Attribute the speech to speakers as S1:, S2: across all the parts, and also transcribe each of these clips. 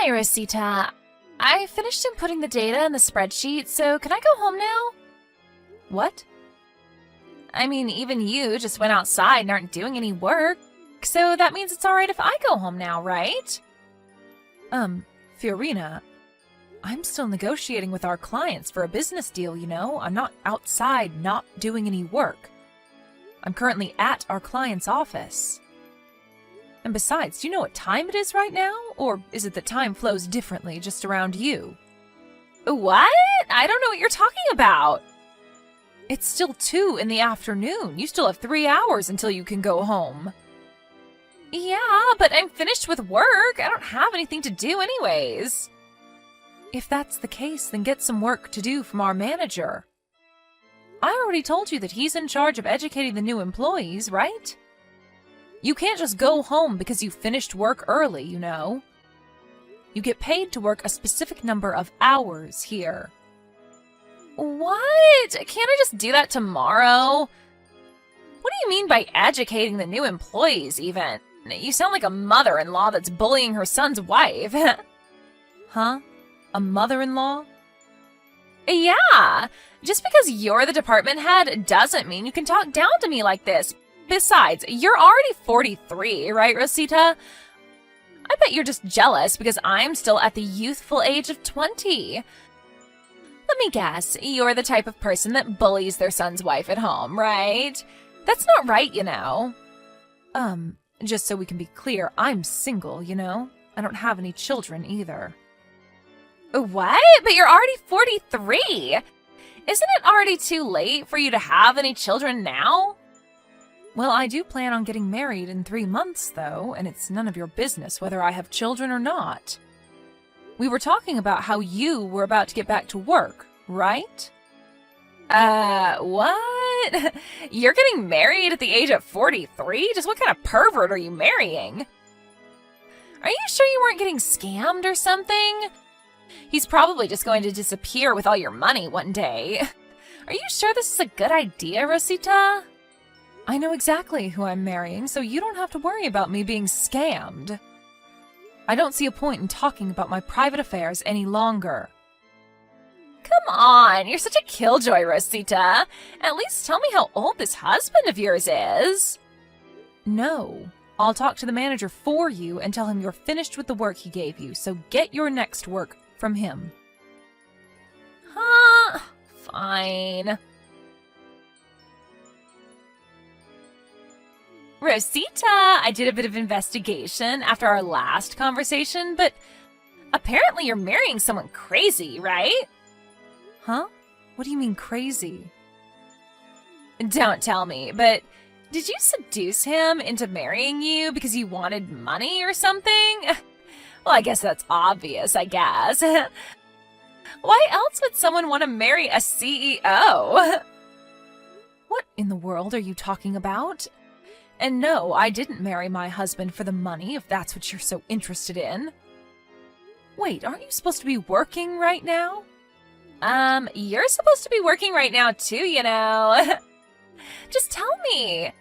S1: Hi, Rosita. I finished inputting the data in the spreadsheet, so can I go home now? What? I mean, even you just went outside and aren't doing any work, so that means it's alright if I go home now, right?
S2: Fiorina, I'm still negotiating with our clients for a business deal, you know? I'm not outside not doing any work. I'm currently at our client's office. And besides, do you know what time it is right now? Or is it that time flows differently just around you?
S1: What? I don't know what you're talking about.
S2: It's still 2 in the afternoon. You still have 3 hours until you can go home.
S1: Yeah, but I'm finished with work. I don't have anything to do anyways.
S2: If that's the case, then get some work to do from our manager. I already told you that he's in charge of educating the new employees, right? You can't just go home because you finished work early, you know. You get paid to work a specific number of hours here.
S1: What? Can't I just do that tomorrow? What do you mean by educating the new employees, even? You sound like a mother-in-law that's bullying her son's wife.
S2: Huh? A mother-in-law?
S1: Yeah. Just because you're the department head doesn't mean you can talk down to me like this. Besides, you're already 43, right, Rosita? I bet you're just jealous because I'm still at the youthful age of 20. Let me guess, you're the type of person that bullies their son's wife at home, right? That's not right, you know.
S2: Just so we can be clear, I'm single, you know? I don't have any children either.
S1: What? But you're already 43! Isn't it already too late for you to have any children now?
S2: Well, I do plan on getting married in 3 months, though, and it's none of your business whether I have children or not. We were talking about how you were about to get back to work, right?
S1: What? You're getting married at the age of 43? Just what kind of pervert are you marrying? Are you sure you weren't getting scammed or something? He's probably just going to disappear with all your money one day. Are you sure this is a good idea, Rosita?
S2: I know exactly who I'm marrying, so you don't have to worry about me being scammed. I don't see a point in talking about my private affairs any longer.
S1: Come on, you're such a killjoy, Rosita. At least tell me how old this husband of yours is.
S2: No, I'll talk to the manager for you and tell him you're finished with the work he gave you, so get your next work from him.
S1: Huh? Fine. Rosita, I did a bit of investigation after our last conversation, but apparently you're marrying someone crazy, right?
S2: Huh? What do you mean crazy?
S1: Don't tell me, but did you seduce him into marrying you because you wanted money or something? Well, I guess that's obvious, I guess. Why else would someone want to marry a CEO?
S2: What in the world are you talking about? And no, I didn't marry my husband for the money, if that's what you're so interested in. Wait, aren't you supposed to be working right now?
S1: You're supposed to be working right now too, you know. Just tell me,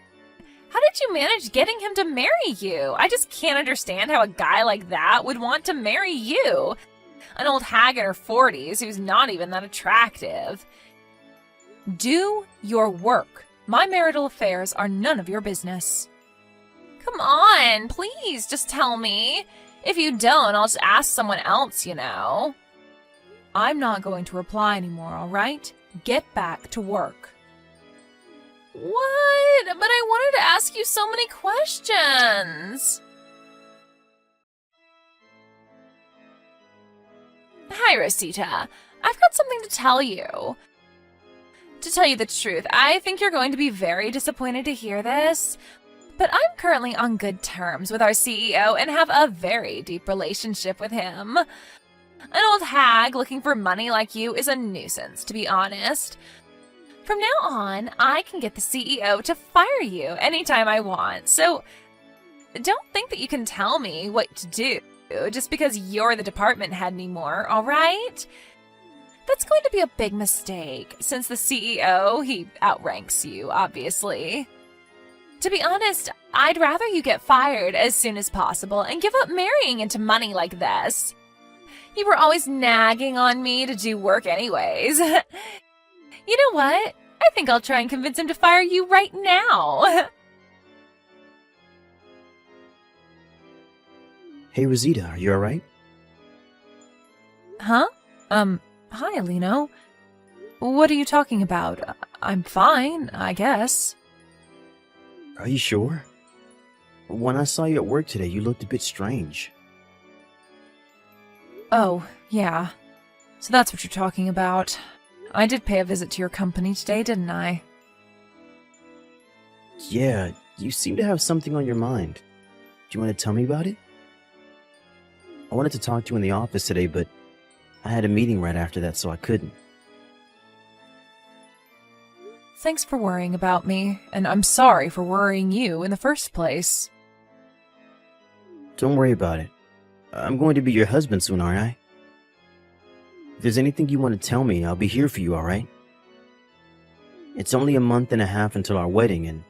S1: how did you manage getting him to marry you? I just can't understand how a guy like that would want to marry you. An old hag in her 40s who's not even that attractive.
S2: Do your work. My marital affairs are none of your business.
S1: Come on, please, just tell me. If you don't, I'll just ask someone else, you know.
S2: I'm not going to reply anymore, all right? Get back to work.
S1: What? But I wanted to ask you so many questions. Hi, Rosita. I've got something to tell you. To tell you the truth, I think you're going to be very disappointed to hear this, but I'm currently on good terms with our CEO and have a very deep relationship with him. An old hag looking for money like you is a nuisance, to be honest. From now on, I can get the CEO to fire you anytime I want, so don't think that you can tell me what to do just because you're the department head anymore, all right? That's going to be a big mistake, since the CEO, he outranks you, obviously. To be honest, I'd rather you get fired as soon as possible and give up marrying into money like this. You were always nagging on me to do work anyways. You know what? I think I'll try and convince him to fire you right now.
S3: Hey, Rosita, are you alright?
S2: Huh? Hi, Alino. What are you talking about? I'm fine, I guess.
S3: Are you sure? When I saw you at work today, you looked a bit strange.
S2: Oh, yeah. So that's what you're talking about. I did pay a visit to your company today, didn't I?
S3: Yeah, you seem to have something on your mind. Do you want to tell me about it? I wanted to talk to you in the office today, but I had a meeting right after that, so I couldn't.
S2: Thanks for worrying about me, and I'm sorry for worrying you in the first place.
S3: Don't worry about it. I'm going to be your husband soon, aren't I? If there's anything you want to tell me, I'll be here for you, alright? It's only a month and a half until our wedding, and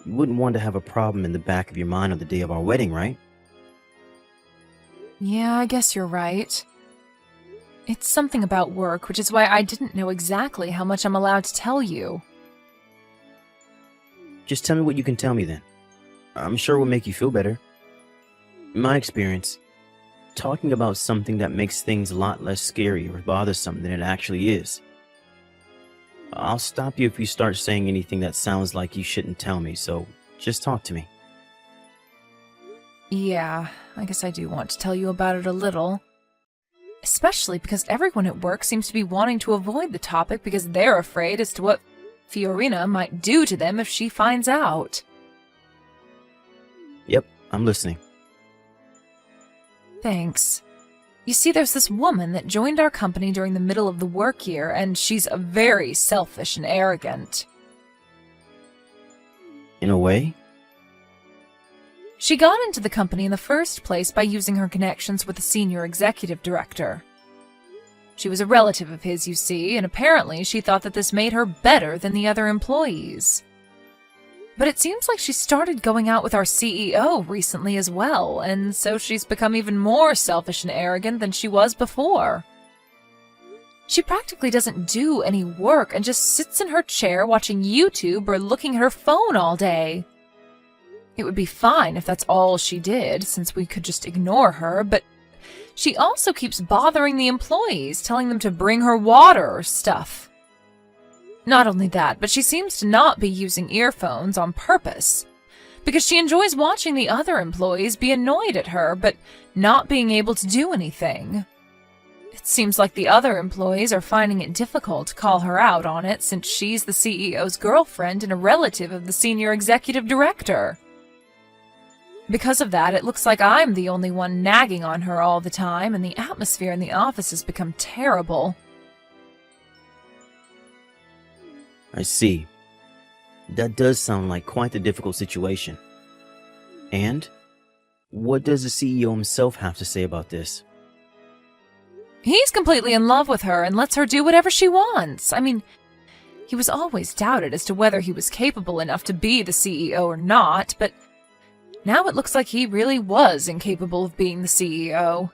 S3: you wouldn't want to have a problem in the back of your mind on the day of our wedding, right?
S2: Yeah, I guess you're right. It's something about work, which is why I didn't know exactly how much I'm allowed to tell you.
S3: Just tell me what you can tell me then. I'm sure it will make you feel better. In my experience, talking about something that makes things a lot less scary or bothersome than it actually is. I'll stop you if you start saying anything that sounds like you shouldn't tell me, so just talk to me.
S2: Yeah, I guess I do want to tell you about it a little. Especially because everyone at work seems to be wanting to avoid the topic because they're afraid as to what Fiorina might do to them if she finds out.
S3: Yep, I'm listening.
S2: Thanks. You see, there's this woman that joined our company during the middle of the work year, and she's very selfish and arrogant.
S3: In a way?
S2: She got into the company in the first place by using her connections with the senior executive director. She was a relative of his, you see, and apparently she thought that this made her better than the other employees. But it seems like she started going out with our CEO recently as well, and so she's become even more selfish and arrogant than she was before. She practically doesn't do any work and just sits in her chair watching YouTube or looking at her phone all day. It would be fine if that's all she did, since we could just ignore her, but she also keeps bothering the employees, telling them to bring her water or stuff. Not only that, but she seems to not be using earphones on purpose, because she enjoys watching the other employees be annoyed at her, but not being able to do anything. It seems like the other employees are finding it difficult to call her out on it, since she's the CEO's girlfriend and a relative of the senior executive director. Because of that, it looks like I'm the only one nagging on her all the time, and the atmosphere in the office has become terrible.
S3: I see. That does sound like quite a difficult situation. And? What does the CEO himself have to say about this?
S2: He's completely in love with her and lets her do whatever she wants. I mean, he was always doubted as to whether he was capable enough to be the CEO or not, but now it looks like he really was incapable of being the CEO.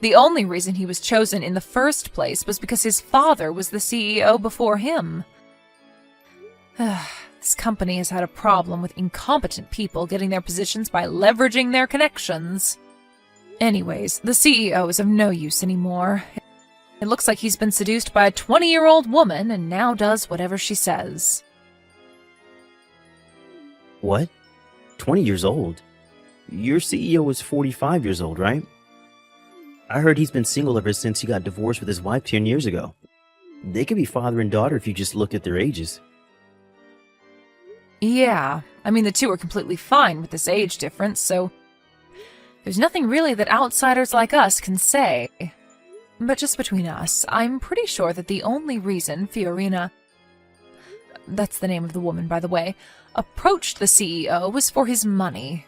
S2: The only reason he was chosen in the first place was because his father was the CEO before him. This company has had a problem with incompetent people getting their positions by leveraging their connections. Anyways, the CEO is of no use anymore. It looks like he's been seduced by a 20-year-old woman and now does whatever she says.
S3: What? 20 years old? Your CEO was 45 years old, right? I heard he's been single ever since he got divorced with his wife 10 years ago. They could be father and daughter if you just looked at their ages.
S2: Yeah, I mean the two are completely fine with this age difference, so there's nothing really that outsiders like us can say. But just between us, I'm pretty sure that the only reason Fiorina, that's the name of the woman by the way, approached the CEO was for his money.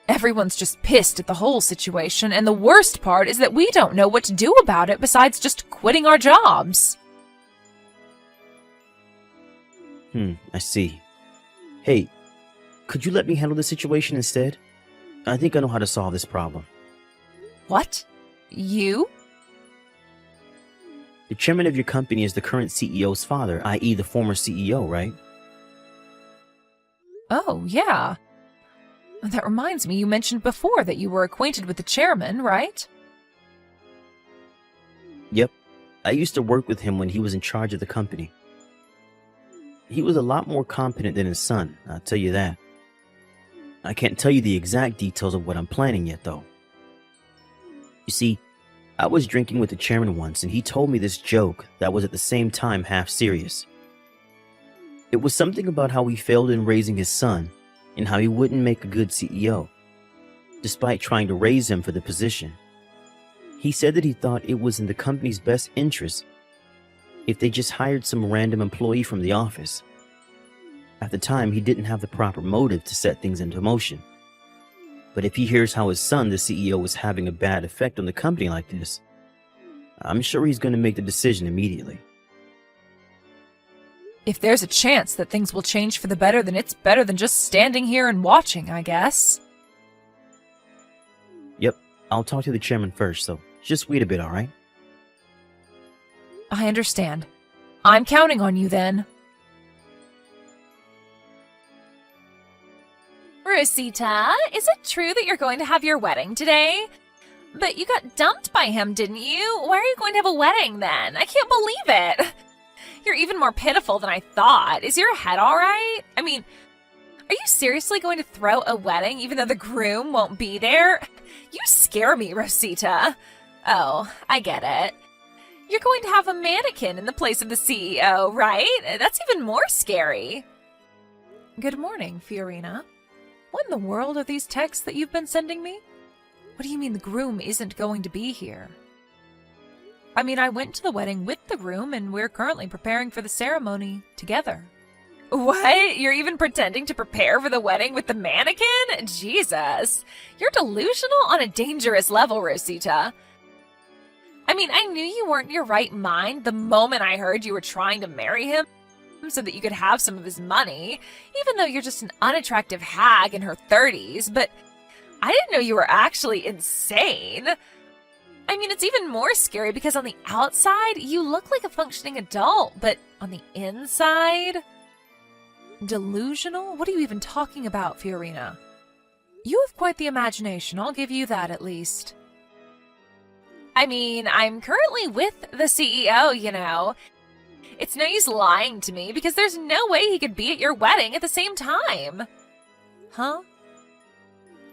S2: Everyone's just pissed at the whole situation, and the worst part is that we don't know what to do about it besides just quitting our jobs.
S3: I see. Hey, could you let me handle the situation instead? I think I know how to solve this problem.
S2: What? You?
S3: The chairman of your company is the current CEO's father, i.e. the former CEO, right?
S2: Oh, yeah. That reminds me, you mentioned before that you were acquainted with the chairman, right?
S3: Yep. I used to work with him when he was in charge of the company. He was a lot more competent than his son, I'll tell you that. I can't tell you the exact details of what I'm planning yet, though. You see, I was drinking with the chairman once, and he told me this joke that was at the same time half serious. It was something about how he failed in raising his son, and how he wouldn't make a good CEO, despite trying to raise him for the position. He said that he thought it was in the company's best interest if they just hired some random employee from the office. At the time, he didn't have the proper motive to set things into motion. But if he hears how his son, the CEO, is having a bad effect on the company like this, I'm sure he's going to make the decision immediately.
S2: If there's a chance that things will change for the better, then it's better than just standing here and watching, I guess.
S3: Yep, I'll talk to the chairman first, so just wait a bit, alright?
S2: I understand. I'm counting on you then.
S1: Rosita, is it true that you're going to have your wedding today? But you got dumped by him, didn't you? Why are you going to have a wedding then? I can't believe it. You're even more pitiful than I thought. Is your head all right? I mean, are you seriously going to throw a wedding even though the groom won't be there? You scare me, Rosita. Oh, I get it. You're going to have a mannequin in the place of the CEO, right? That's even more scary.
S2: Good morning, Fiorina. What in the world are these texts that you've been sending me? What do you mean the groom isn't going to be here? I mean, I went to the wedding with the groom, and we're currently preparing for the ceremony together.
S1: What? You're even pretending to prepare for the wedding with the mannequin? Jesus. You're delusional on a dangerous level, Rosita. I mean, I knew you weren't in your right mind the moment I heard you were trying to marry him so that you could have some of his money, even though you're just an unattractive hag in her 30s, but I didn't know you were actually insane. I mean, it's even more scary because on the outside, you look like a functioning adult, but on the inside...
S2: Delusional? What are you even talking about, Fiorina? You have quite the imagination, I'll give you that at least.
S1: I mean, I'm currently with the CEO, you know. It's no use lying to me because there's no way he could be at your wedding at the same time.
S2: Huh?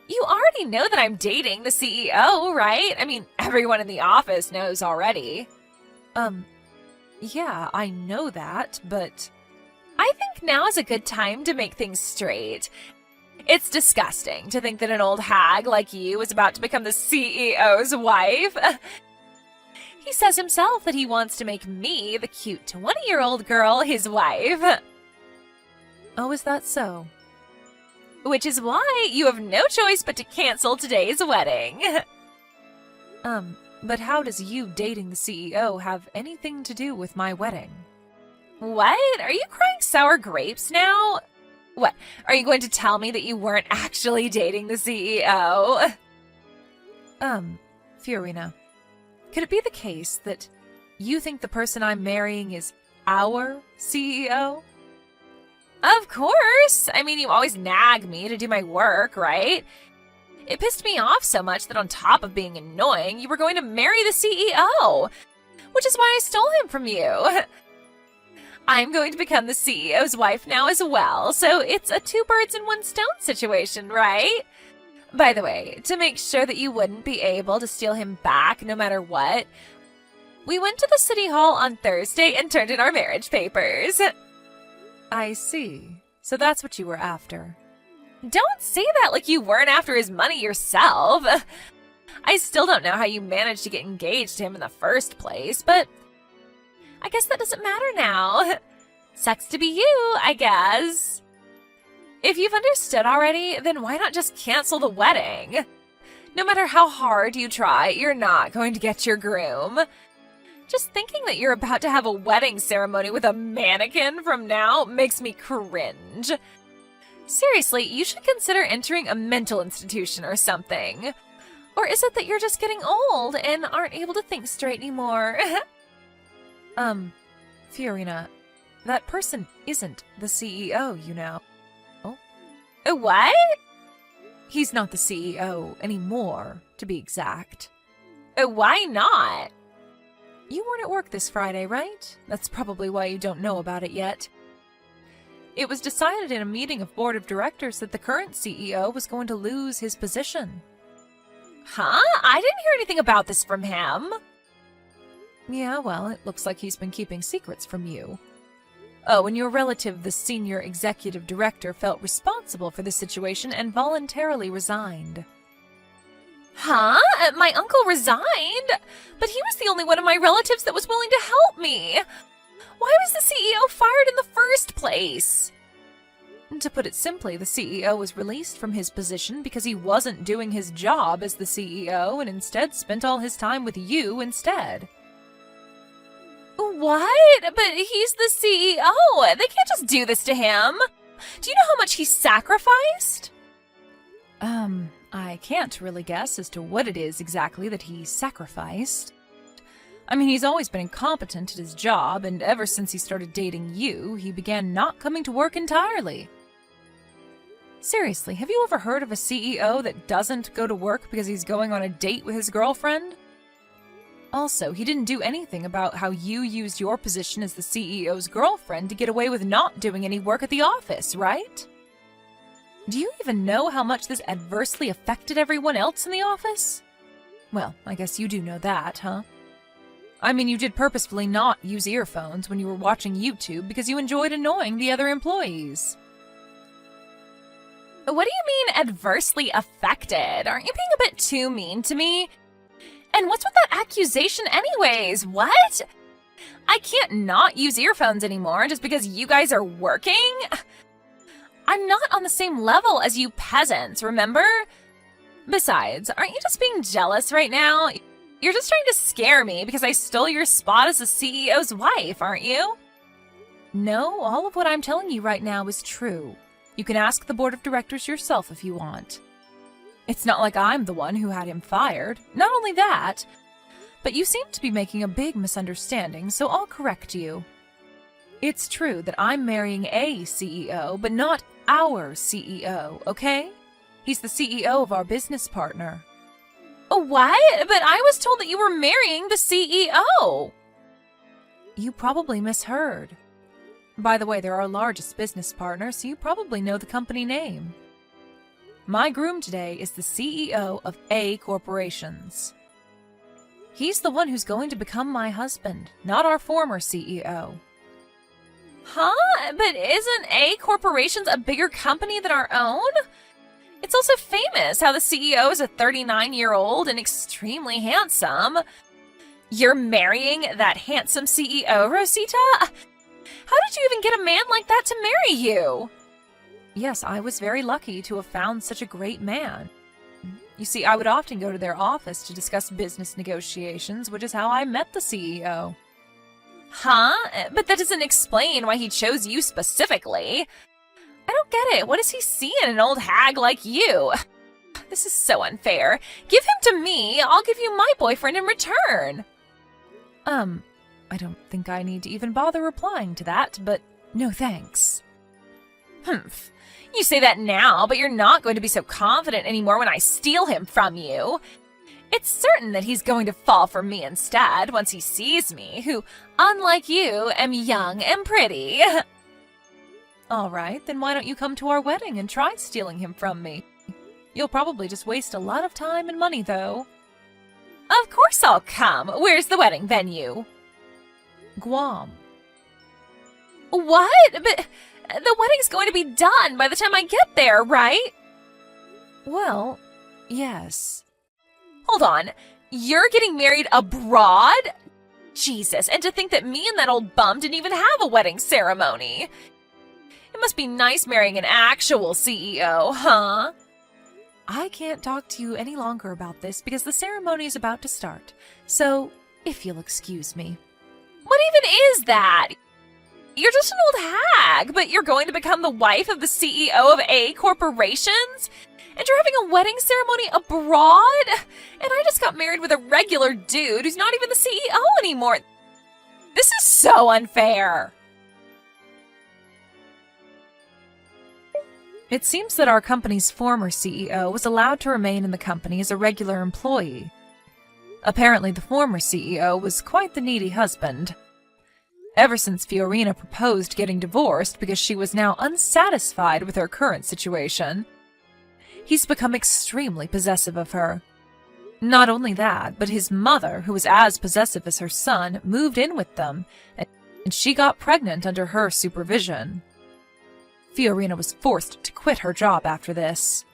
S1: You already know that I'm dating the CEO, right? I mean, everyone in the office knows already.
S2: Yeah, I know that, but...
S1: I think now is a good time to make things straight. It's disgusting to think that an old hag like you is about to become the CEO's wife. He says himself that he wants to make me, the cute 20-year-old girl, his wife.
S2: Oh, is that so?
S1: Which is why you have no choice but to cancel today's wedding.
S2: But how does you dating the CEO have anything to do with my wedding?
S1: What? Are you crying sour grapes now? What? Are you going to tell me that you weren't actually dating the CEO?
S2: Fiorina, could it be the case that you think the person I'm marrying is our CEO?
S1: Of course! I mean, you always nag me to do my work, right? It pissed me off so much that on top of being annoying, you were going to marry the CEO, which is why I stole him from you. I'm going to become the CEO's wife now as well, so it's a two birds in one stone situation, right? By the way, to make sure that you wouldn't be able to steal him back no matter what, we went to the city hall on Thursday and turned in our marriage papers.
S2: I see. So that's what you were after.
S1: Don't say that like you weren't after his money yourself. I still don't know how you managed to get engaged to him in the first place, but I guess that doesn't matter now. Sucks to be you, I guess. If you've understood already, then why not just cancel the wedding? No matter how hard you try, you're not going to get your groom. Just thinking that you're about to have a wedding ceremony with a mannequin from now makes me cringe. Seriously, you should consider entering a mental institution or something. Or is it that you're just getting old and aren't able to think straight anymore?
S2: Fiorina, that person isn't the CEO, you know.
S1: What?
S2: He's not the CEO anymore, to be exact.
S1: Why not?
S2: You weren't at work this Friday, right? That's probably why you don't know about it yet. It was decided in a meeting of board of directors that the current CEO was going to lose his position.
S1: Huh? I didn't hear anything about this from him.
S2: Yeah, well, it looks like he's been keeping secrets from you. Oh, and your relative, the senior executive director, felt responsible for the situation and voluntarily resigned.
S1: Huh? My uncle resigned? But he was the only one of my relatives that was willing to help me. Why was the CEO fired in the first place?
S2: To put it simply, the CEO was released from his position because he wasn't doing his job as the CEO and instead spent all his time with you instead.
S1: What? But he's the CEO. They can't just do this to him. Do you know how much he sacrificed?
S2: I can't really guess as to what it is exactly that he sacrificed. I mean, he's always been incompetent at his job, and ever since he started dating you, he began not coming to work entirely. Seriously, have you ever heard of a CEO that doesn't go to work because he's going on a date with his girlfriend? Also, he didn't do anything about how you used your position as the CEO's girlfriend to get away with not doing any work at the office, right? Do you even know how much this adversely affected everyone else in the office? Well, I guess you do know that, huh? I mean, you did purposefully not use earphones when you were watching YouTube because you enjoyed annoying the other employees.
S1: What do you mean adversely affected? Aren't you being a bit too mean to me? And what's with that accusation anyways? What? I can't not use earphones anymore just because you guys are working? I'm not on the same level as you peasants, remember? Besides, aren't you just being jealous right now? You're just trying to scare me because I stole your spot as the CEO's wife, aren't you?
S2: No, all of what I'm telling you right now is true. You can ask the board of directors yourself if you want. It's not like I'm the one who had him fired. Not only that, but you seem to be making a big misunderstanding, so I'll correct you. It's true that I'm marrying a CEO, but not our CEO, okay? He's the CEO of our business partner.
S1: What? But I was told that you were marrying the CEO.
S2: You probably misheard. By the way, they're our largest business partner, so you probably know the company name. My groom today is the CEO of A Corporations. He's the one who's going to become my husband, not our former CEO.
S1: Huh? But isn't A Corporations a bigger company than our own? It's also famous how the CEO is a 39-year-old and extremely handsome. You're marrying that handsome CEO, Rosita? How did you even get a man like that to marry you?
S2: Yes, I was very lucky to have found such a great man. You see, I would often go to their office to discuss business negotiations, which is how I met the CEO.
S1: Huh? But that doesn't explain why he chose you specifically. I don't get it. What does he see in an old hag like you? This is so unfair. Give him to me. I'll give you my boyfriend in return.
S2: I don't think I need to even bother replying to that, but no thanks.
S1: Humph. You say that now, but you're not going to be so confident anymore when I steal him from you. It's certain that he's going to fall for me instead once he sees me, who, unlike you, am young and pretty.
S2: All right, then why don't you come to our wedding and try stealing him from me? You'll probably just waste a lot of time and money, though.
S1: Of course I'll come. Where's the wedding venue?
S2: Guam.
S1: What? But the wedding's going to be done by the time I get there, right?
S2: Well, yes.
S1: Hold on. You're getting married abroad? Jesus, and to think that me and that old bum didn't even have a wedding ceremony. It must be nice marrying an actual CEO, huh?
S2: I can't talk to you any longer about this because the ceremony is about to start. So, if you'll excuse me.
S1: What even is that? You're just an old hag, but you're going to become the wife of the CEO of A Corporations? And you're having a wedding ceremony abroad? And I just got married with a regular dude who's not even the CEO anymore. This is so unfair.
S2: It seems that our company's former CEO was allowed to remain in the company as a regular employee. Apparently, the former CEO was quite the needy husband. Ever since Fiorina proposed getting divorced because she was now unsatisfied with her current situation, he's become extremely possessive of her. Not only that, but his mother, who was as possessive as her son, moved in with them, and she got pregnant under her supervision. Fiorina was forced to quit her job after this.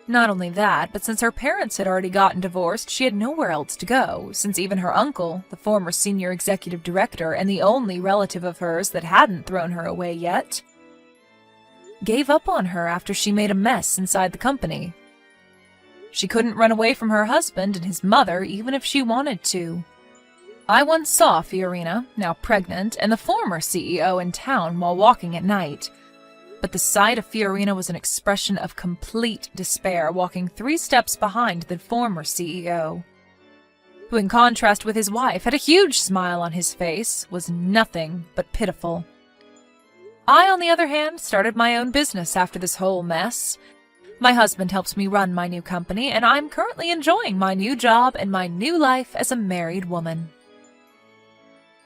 S2: Not only that, but since her parents had already gotten divorced, she had nowhere else to go, since even her uncle, the former senior executive director and the only relative of hers that hadn't thrown her away yet, gave up on her after she made a mess inside the company. She couldn't run away from her husband and his mother even if she wanted to. I once saw Fiorina, now pregnant, and the former CEO in town while walking at night. But the sight of Fiorina was an expression of complete despair, walking 3 steps behind the former CEO, who, in contrast with his wife, had a huge smile on his face, was nothing but pitiful. I, on the other hand, started my own business after this whole mess. My husband helps me run my new company, and I'm currently enjoying my new job and my new life as a married woman.